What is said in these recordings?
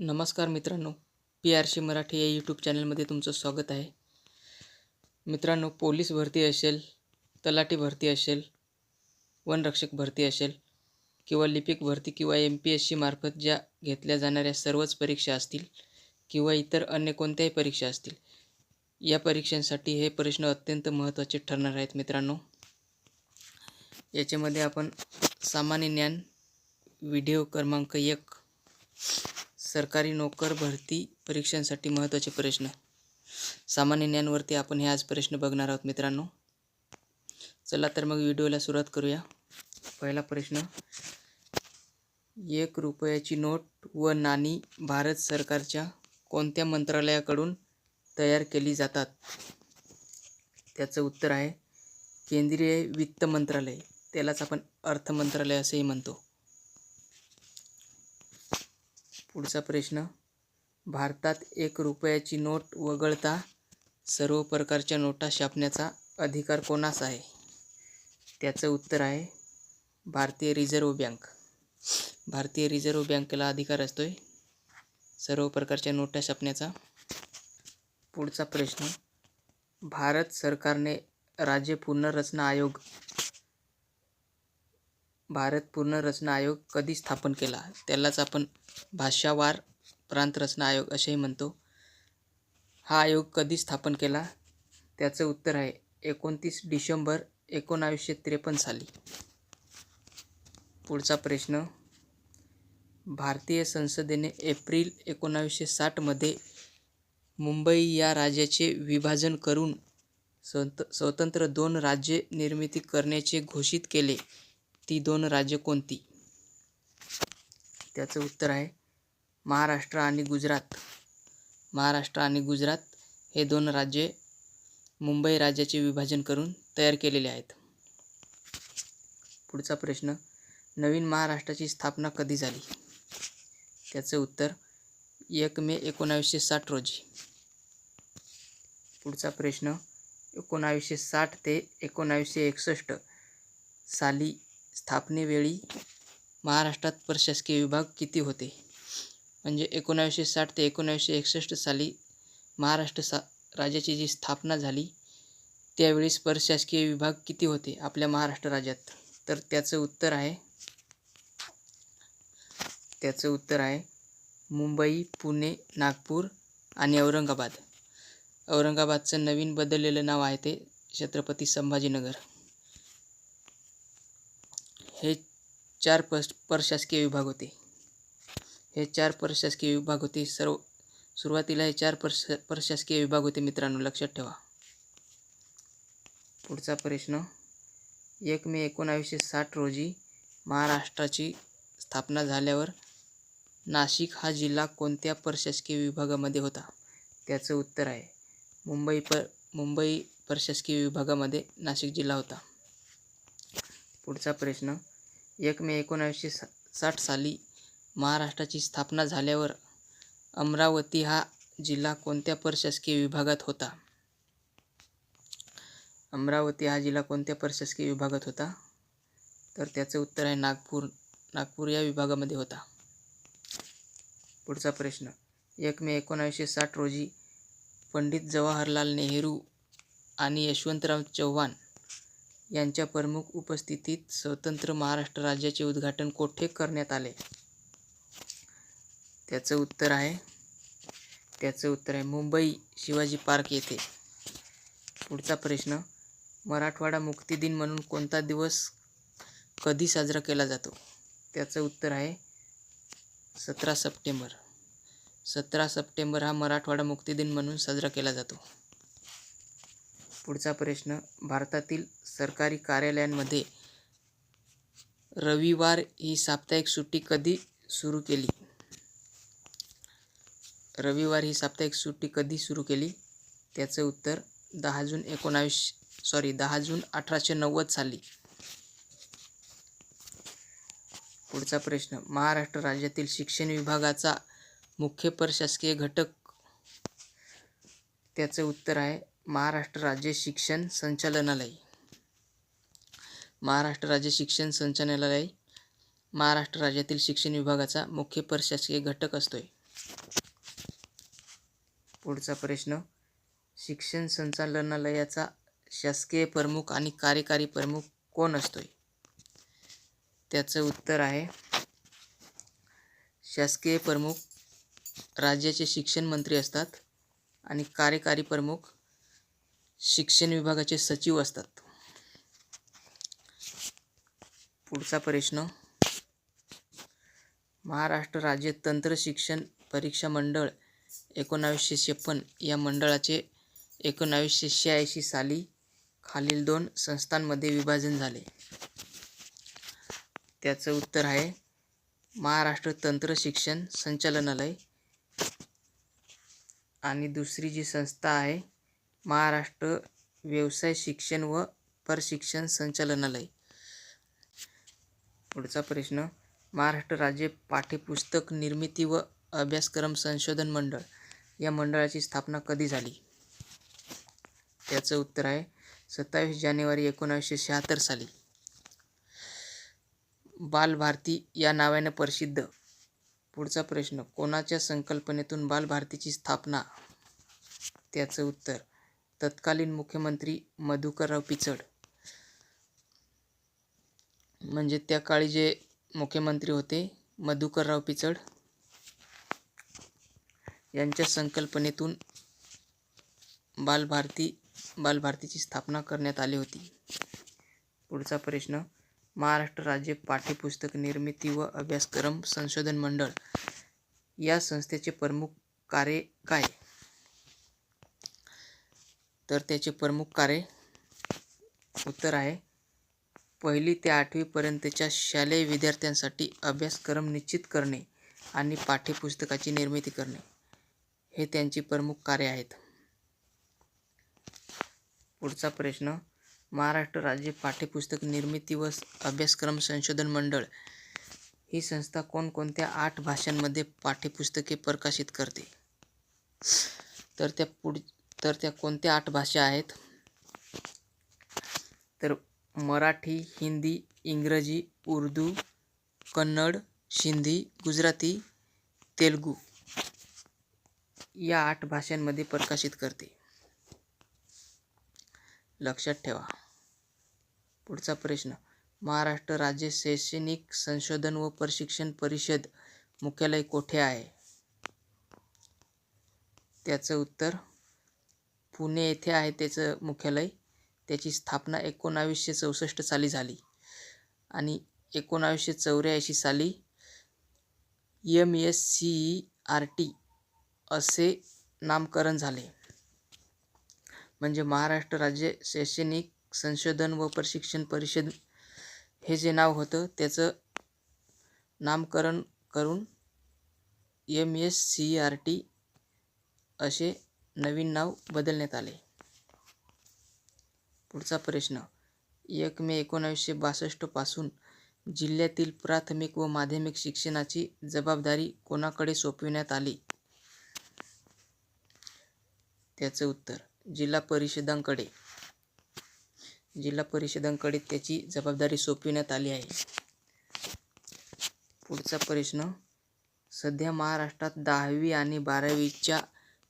नमस्कार मित्रांनो, PRC मराठी या यूट्यूब चॅनलमध्ये तुमचं स्वागत आहे. मित्रांनो, पोलीस भरती असेल, तलाठी भरती असेल, वनरक्षक भरती असेल किंवा लिपिक भरती किंवा MPSC मार्फत ज्या घेतल्या जाणाऱ्या सर्वच परीक्षा असतील किंवा इतर अन्य कोणत्याही परीक्षा असतील, या परीक्षांसाठी हे प्रश्न अत्यंत महत्त्वाचे ठरणार आहेत. मित्रांनो, याच्यामध्ये आपण सामान्य ज्ञान व्हिडिओ क्रमांक 1 सरकारी नोकर भरती परीक्षांसाठी महत्त्वाचे प्रश्न सामान्य ज्ञानवरती आपण हे आज प्रश्न बघणार आहोत. मित्रांनो, चला तर मग व्हिडिओला सुरुवात करूया. पहिला प्रश्न, 1 रुपयाची नोट व नाणी भारत सरकारच्या कोणत्या मंत्रालयाकडून तयार केली जातात? त्याचं उत्तर आहे केंद्रीय वित्त मंत्रालय, त्यालाच आपण अर्थ मंत्रालय असेही म्हणतो. पुढचा प्रश्न, भारतात 1 रुपयाची नोट वगळता सर्व प्रकारच्या नोटा छापण्याचा अधिकार कोणास आहे? त्याचं उत्तर आहे भारतीय रिझर्व्ह बँक. भारतीय रिझर्व्ह बँकेला अधिकार असतोय सर्व प्रकारच्या नोटा छापण्याचा. पुढचा प्रश्न, भारत सरकारने राज्य पुनर्रचना आयोग कधी स्थापन केला? त्यालाच आपण भाषावार प्रांत रचना आयोग असेही म्हणतो. हा आयोग कधी स्थापन केला? त्याचं उत्तर आहे 29 डिसेंबर 1953 साली. पुढचा प्रश्न, भारतीय संसदेने एप्रिल 1960 मध्ये मुंबई या राज्याचे विभाजन करून स्वतंत्र 2 राज्ये निर्मिती करण्याचे घोषित केले. ती 2 राज्ये कोणती? त्याचं उत्तर आहे महाराष्ट्र आणि गुजरात. महाराष्ट्र आणि गुजरात हे 2 राज्ये मुंबई राज्याचे विभाजन करून तयार केलेले आहेत. पुढचा प्रश्न, नवीन महाराष्ट्राची स्थापना कधी झाली? त्याचं उत्तर 1 मे 1960 रोजी. पुढचा प्रश्न, 1960 ते 1961 साली स्थापनेवेळी महाराष्ट्रात प्रशासकीय विभाग किती होते? म्हणजे 1960 ते 1961 साली महाराष्ट्र राज्याची जी स्थापना झाली त्यावेळेस प्रशासकीय विभाग किती होते आपल्या महाराष्ट्र राज्यात? तर त्याचं उत्तर आहे मुंबई, पुणे, नागपूर आणि औरंगाबाद. औरंगाबादचं नवीन बदललेलं नाव आहे ते छत्रपती संभाजीनगर. हे 4 प्रशासकीय विभाग होते. सुरुवातीला हे 4 प्रशासकीय विभाग होते. मित्रांनो, लक्षात ठेवा. पुढचा प्रश्न, 1 मे 1960 रोजी महाराष्ट्राची स्थापना झाल्यावर नाशिक हा जिल्हा कोणत्या प्रशासकीय विभागामध्ये होता? त्याचं उत्तर आहे मुंबई प्रशासकीय विभागामध्ये नाशिक जिल्हा होता. पुढचा प्रश्न, 1 मे 1960 साली महाराष्ट्राची स्थापना झाल्यावर अमरावती हा जिल्हा कोणत्या प्रशासकीय विभागात होता? अमरावती हा जिल्हा कोणत्या प्रशासकीय विभागात होता? तर त्याचं उत्तर आहे नागपूर या विभागामध्ये होता. पुढचा प्रश्न, 1 मे 1960 रोजी पंडित जवाहरलाल नेहरू आणि यशवंतराव चव्हाण यांच्या प्रमुख उपस्थितीत स्वतंत्र महाराष्ट्र राज्याचे उद्घाटन कोठे करण्यात आले? त्याचं उत्तर आहे मुंबई शिवाजी पार्क येथे. पुढचा प्रश्न, मराठवाडा मुक्ती दिन म्हणून कोणता दिवस कधी साजरा केला जातो? त्याचं उत्तर आहे 17 सप्टेंबर. 17 सप्टेंबर हा मराठवाडा मुक्ती दिन म्हणून साजरा केला जातो. पुढचा प्रश्न, भारतातील सरकारी कार्यालयांमध्ये रविवार ही साप्ताहिक सुट्टी कधी सुरू केली? त्याचं उत्तर 10 जून 1890 साली. पुढचा प्रश्न, महाराष्ट्र राज्यातील शिक्षण विभागाचा मुख्य प्रशासकीय घटक? त्याचं उत्तर आहे महाराष्ट्र राज्य शिक्षण संचालनालय. महाराष्ट्र राज्य शिक्षण संचालनालय महाराष्ट्र राज्यातील शिक्षण विभागाचा मुख्य प्रशासकीय घटक असतोय. पुढचा प्रश्न, शिक्षण संचालनालयाचा शासकीय प्रमुख आणि कार्यकारी प्रमुख कोण असतोय? त्याचं उत्तर आहे, शासकीय प्रमुख राज्याचे शिक्षण मंत्री असतात आणि कार्यकारी प्रमुख शिक्षण विभागाचे सचिव असतात. पुढचा प्रश्न, महाराष्ट्र राज्य तंत्र शिक्षण परीक्षा मंडळ 1956 या मंडळाचे 1986 साली खालील 2 संस्थांमध्ये विभाजन झाले. त्याचं उत्तर आहे, महाराष्ट्र तंत्र शिक्षण संचालनालय आणि दुसरी जी संस्था आहे महाराष्ट्र व्यवसाय शिक्षण व प्रशिक्षण संचालनालय. पुढचा प्रश्न, महाराष्ट्र राज्य पाठ्यपुस्तक निर्मिती व अभ्यासक्रम संशोधन मंडळ या मंडळाची स्थापना कधी झाली? त्याचं उत्तर आहे, 27 जानेवारी 1976 साली. बालभारती या नावाने प्रसिद्ध. पुढचा प्रश्न, कोणाच्या संकल्पनेतून बालभारतीची स्थापना? त्याचं उत्तर, तत्कालीन मुख्यमंत्री मधुकरराव पिचड. म्हणजे त्या काळी जे मुख्यमंत्री होते मधुकरराव पिचड यांच्या संकल्पनेतून बालभारतीची स्थापना करण्यात आली होती. पुढचा प्रश्न, महाराष्ट्र राज्य पाठ्यपुस्तक निर्मिती व अभ्यासक्रम संशोधन मंडळ या संस्थेचे प्रमुख कार्य काय? तर त्याचे प्रमुख कार्य उत्तर आहे, 1ली ते 8वी पर्यंतच्या शालेय विद्यार्थ्यांसाठी अभ्यासक्रम निश्चित करणे आणि पाठ्यपुस्तकाची निर्मिती करणे हे त्यांची प्रमुख कार्य आहेत. पुढचा प्रश्न, महाराष्ट्र राज्य पाठ्यपुस्तक निर्मिती व अभ्यासक्रम संशोधन मंडळ ही संस्था कोणकोणत्या 8 भाषांमध्ये पाठ्यपुस्तके प्रकाशित करते? तर त्या कोणत्या 8 भाषा आहेत? तर मराठी, हिंदी, इंग्रजी, उर्दू, कन्नड, सिंधी, गुजराती, तेलुगू या 8 भाषांमध्ये प्रकाशित करते. लक्षात ठेवा. पुढचा प्रश्न, महाराष्ट्र राज्य शैक्षणिक संशोधन व प्रशिक्षण परिषद मुख्यालय कोठे आहे? त्याचं उत्तर, पुणे येथे आहे त्याचं मुख्यालय. त्याची स्थापना 1964 साली झाली आणि 1984 साली MSCERT असे नामकरण झाले. म्हणजे महाराष्ट्र राज्य शैक्षणिक संशोधन व प्रशिक्षण परिषद हे जे नाव होतं त्याचं नामकरण करून MSCERT असे नवीन नाव बदलण्यात आले. पुढचा प्रश्न, 1 मे 1962 पासून जिल्ह्यातील प्राथमिक व माध्यमिक शिक्षणाची जबाबदारी कोणाकडे सोपविण्यात आली? त्याचं उत्तर, जिल्हा परिषदांकडे त्याची जबाबदारी सोपविण्यात आली आहे. पुढचा प्रश्न, सध्या महाराष्ट्रात 10वी आणि 12वीच्या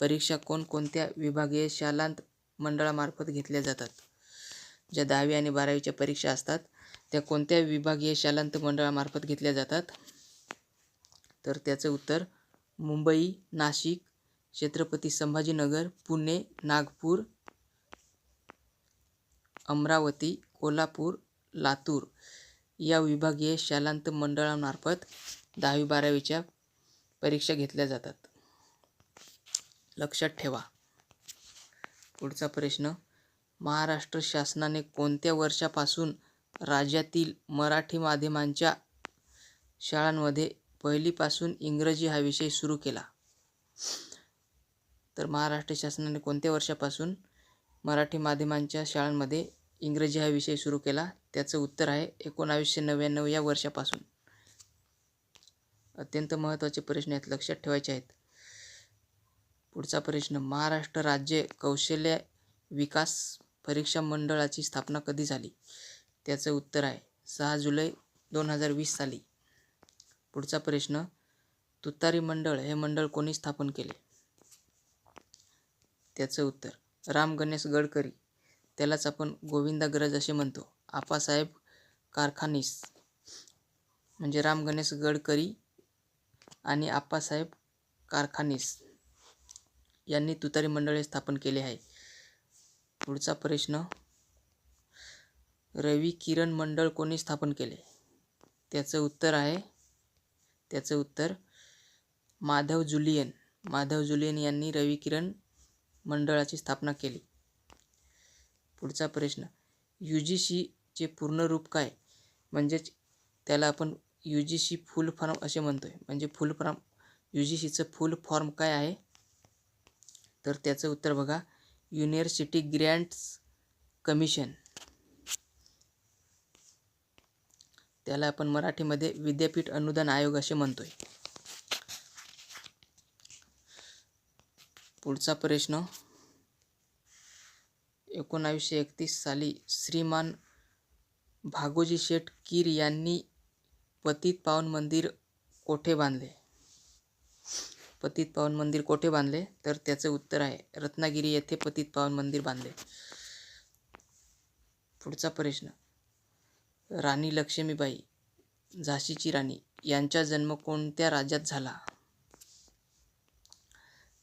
परीक्षा कोणकोणत्या विभागीय शालांत मंडळामार्फत घेतल्या जातात? ज्या 10वी आणि 12वीच्या परीक्षा असतात त्या कोणत्या विभागीय शालांत मंडळामार्फत घेतल्या जातात? तर त्याचं उत्तर, मुंबई, नाशिक, छत्रपती संभाजीनगर, पुणे, नागपूर, अमरावती, कोल्हापूर, लातूर या विभागीय शालांत मंडळामार्फत 10वी-12वीच्या परीक्षा घेतल्या जातात. लक्षात ठेवा. पुढचा प्रश्न, महाराष्ट्र शासनाने कोणत्या वर्षापासून राज्यातील मराठी माध्यमांच्या शाळांमध्ये 1ली पासून इंग्रजी हा विषय सुरू केला? तर महाराष्ट्र शासनाने कोणत्या वर्षापासून मराठी माध्यमांच्या शाळांमध्ये इंग्रजी हा विषय सुरू केला? त्याचं उत्तर आहे 1999 या वर्षापासून. अत्यंत महत्त्वाचे प्रश्न आहेत, लक्षात ठेवायचे आहेत. पुढचा प्रश्न, महाराष्ट्र राज्य कौशल्य विकास परीक्षा मंडळाची स्थापना कधी झाली? त्याचं उत्तर आहे 6 जुलै 2020 साली. पुढचा प्रश्न, तुतारी मंडळ हे मंडळ कोणी स्थापन केले? त्याचं उत्तर राम गणेश गडकरी. त्यालाच आपण गोविंदाग्रज असे म्हणतो. आप्पासाहेब कारखानीस म्हणजे राम गणेश गडकरी आणि आप्पासाहेब कारखानीस यांनी तुतारी मंडळ हे स्थापन केले आहे. पुढचा प्रश्न, रवी किरण मंडळ कोणी स्थापन केले? त्याचं उत्तर माधव जुलियन. माधव जुलियन यांनी रवी किरण मंडळाची स्थापना केली. पुढचा प्रश्न, UGC चे पूर्ण रूप काय? म्हणजेच त्याला आपण UGC फुल फॉर्म असे म्हणतोय. म्हणजे फुल फॉर्म UGCचं फुल फॉर्म काय आहे? तर त्याचं उत्तर बघा, युनिव्हर्सिटी ग्रँट्स कमिशन. त्याला आपण मराठीमध्ये विद्यापीठ अनुदान आयोग असे म्हणतोय. पुढचा प्रश्न, 1931 साली श्रीमान भागोजी शेठ कीर यांनी पतित पावन मंदिर कोठे बांधले? पतित पावन मंदिर कोठे बांधले? तर त्याचं उत्तर आहे रत्नागिरी येथे पतित पावन मंदिर बांधले. पुढचा प्रश्न, राणी लक्ष्मीबाई झाशीची राणी यांचा जन्म कोणत्या राज्यात झाला?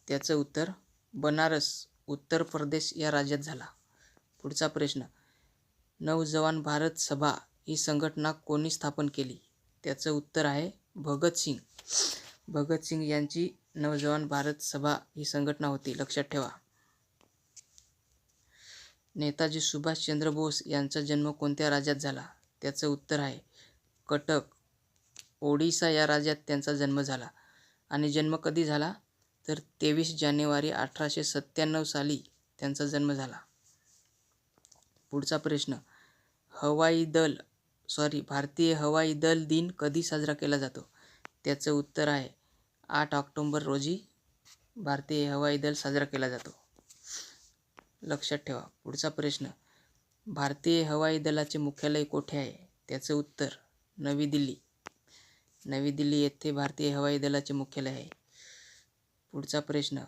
त्याचं उत्तर बनारस उत्तर प्रदेश या राज्यात झाला. पुढचा प्रश्न, नवजवान भारत सभा ही संघटना कोणी स्थापन केली? त्याचं उत्तर आहे भगतसिंग. भगतसिंग यांची नवजवान भारत सभा ही संघटना होती, लक्षात ठेवा. नेताजी सुभाषचंद्र बोस यांचा जन्म कोणत्या राज्यात झाला? त्याचं उत्तर आहे कटक ओडिसा या राज्यात त्यांचा जन्म झाला. आणि जन्म कधी झाला? तर 23 जानेवारी 1897 साली त्यांचा जन्म झाला. पुढचा प्रश्न, भारतीय हवाई दल दिन कधी साजरा केला जातो? त्याचं उत्तर आहे 8 ऑक्टोबर रोजी भारतीय हवाई दल साजरा केला जातो, लक्षात ठेवा. पुढचा प्रश्न, भारतीय हवाई दलाचे मुख्यालय कोठे आहे? त्याचं उत्तर नवी दिल्ली. नवी दिल्ली येथे भारतीय हवाई दलाचे मुख्यालय आहे. पुढचा प्रश्न,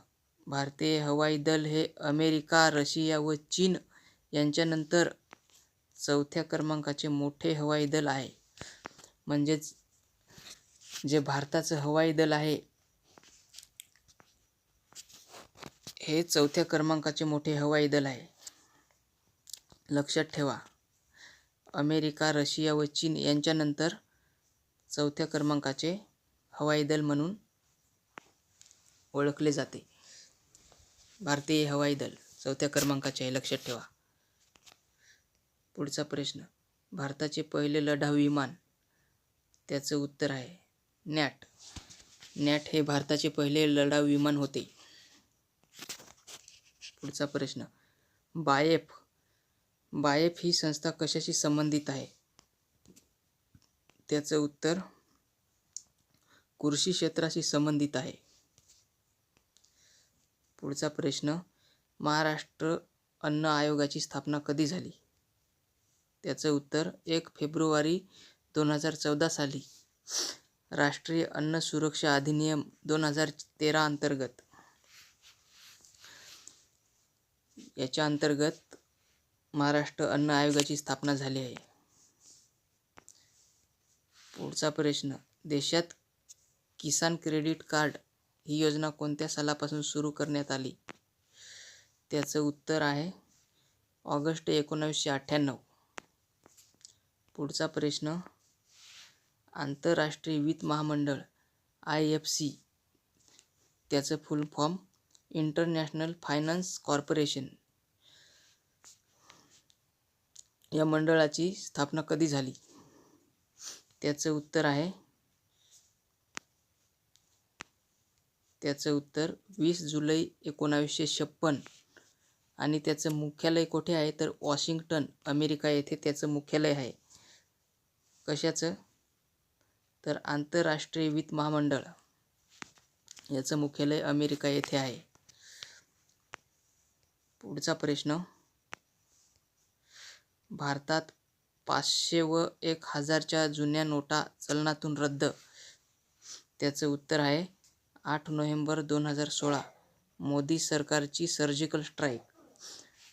भारतीय हवाई दल हे अमेरिका, रशिया व चीन यांच्यानंतर चौथ्या क्रमांकाचे मोठे हवाई दल आहे. म्हणजेच जे भारताचं हवाई दल आहे हे चौथ्या क्रमांकाचे मोठे हवाई दल आहे, लक्षात ठेवा. अमेरिका, रशिया व चीन यांच्यानंतर चौथ्या क्रमांकाचे हवाई दल म्हणून ओळखले जाते. भारतीय हवाई दल चौथ्या क्रमांकाचे आहे, लक्षात ठेवा. पुढचा प्रश्न, भारताचे पहिले लढाऊ विमान? त्याचं उत्तर आहे नॅट. नॅट हे भारताचे पहिले लढाऊ विमान होते. पुढचा प्रश्न, बाएफ ही संस्था कशाशी संबंधित आहे? त्याचं उत्तर कृषी क्षेत्राशी संबंधित आहे. पुढचा प्रश्न, महाराष्ट्र अन्न आयोगाची स्थापना कधी झाली? त्याचं उत्तर 1 फेब्रुवारी 2014 साली राष्ट्रीय अन्न सुरक्षा अधिनियम 2013 अंतर्गत. याच्या अंतर्गत महाराष्ट्र अन्न आयोगाची स्थापना झाली आहे. पुढचा प्रश्न, देशात किसान क्रेडिट कार्ड ही योजना कोणत्या सालापासून सुरू करण्यात आली? त्याचं उत्तर आहे ऑगस्ट 1998. पुढचा प्रश्न, आंतरराष्ट्रीय वित्त महामंडळ IFC त्याचं फुल फॉर्म इंटरनॅशनल फायनान्स कॉर्पोरेशन या मंडळाची स्थापना कधी झाली? त्याचं उत्तर 20 जुलै 1956 आणि त्याचं मुख्यालय कुठे आहे? तर वॉशिंग्टन अमेरिका येथे त्याचं मुख्यालय आहे. कशाचं? तर आंतरराष्ट्रीय वित्त महामंडळ याचं मुख्यालय अमेरिका येथे आहे. पुढचा प्रश्न, भारतात 500 व 1000च्या जुन्या नोटा चलनातून रद्द. त्याचं उत्तर आहे 8 नोव्हेंबर 2016. मोदी सरकारची सर्जिकल स्ट्राईक.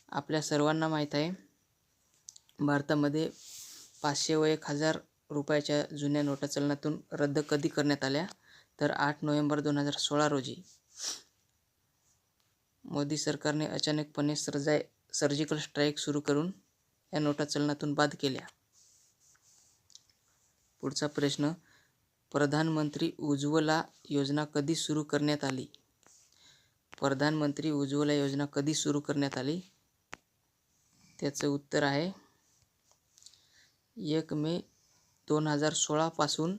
आपल्या सर्वांना माहीत आहे भारतामध्ये 500 व 1000 रुपयाच्या जुन्या नोटा चलनातून रद्द कधी करण्यात आल्या, तर 8 नोव्हेंबर 2016 रोजी मोदी सरकारने अचानकपणे सर्जिकल स्ट्राईक सुरू करून या नोटा चलनातून बाद केल्या. पुढचा प्रश्न, प्रधानमंत्री उज्ज्वला योजना कधी सुरू करण्यात आली? प्रधानमंत्री उज्ज्वला योजना कधी सुरू करण्यात आली? त्याचं उत्तर आहे 1 मे 2016 पासून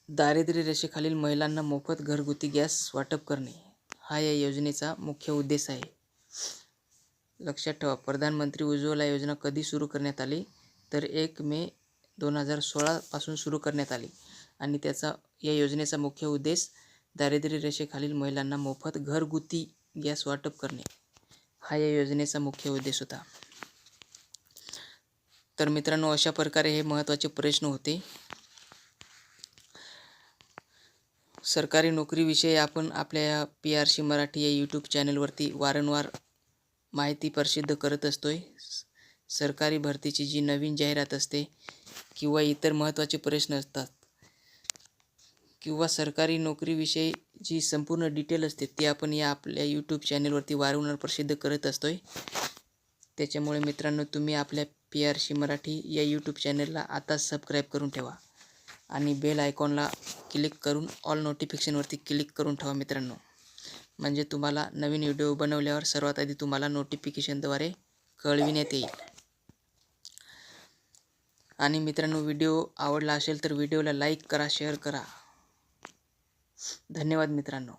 दारिद्र्य रेषेखालील महिलांना मोफत घरगुती गॅस वाटप करणे हा या योजनेचा मुख्य उद्देश आहे. लक्षात ठेवा, प्रधानमंत्री उज्ज्वला योजना कधी सुरू करण्यात आली, तर 1 मे 2016 पासून सुरू करण्यात आली आणि या योजनेचा मुख्य उद्देश दारिद्र्य रेषेखालील महिलांना मोफत घरगुती गॅस वाटप करणे हा या योजनेचा मुख्य उद्देश होता. तर मित्रांनो, अशा प्रकारे हे महत्त्वाचे प्रश्न होते. सरकारी नोकरीविषयी आपण आपल्या PRC मराठी या यूट्यूब चॅनलवरती वारंवार माहिती प्रसिद्ध करत असतोय. सरकारी भरतीची जी नवीन जाहिरात असते किंवा इतर महत्त्वाचे प्रश्न असतात किंवा सरकारी नोकरीविषयी जी संपूर्ण डिटेल असते ती आपण आपल्या यूट्यूब चॅनलवरती वारंवार प्रसिद्ध करत असतोय. त्याच्यामुळे मित्रांनो, तुम्ही आपल्या PRC मराठी या यूट्यूब चॅनलला आताच सबस्क्राईब करून ठेवा आणि बेल आयकॉनला क्लिक करून ऑल नोटिफिकेशनवरती क्लिक करून ठेवा मित्रांनो. म्हणजे तुम्हाला नवीन व्हिडिओ बनवल्यावर सर्वात आधी तुम्हाला नोटिफिकेशनद्वारे कळविण्यात येईल. आणि मित्रांनो, व्हिडिओ आवडला असेल तर व्हिडिओला लाईक करा, शेअर करा. धन्यवाद मित्रांनो.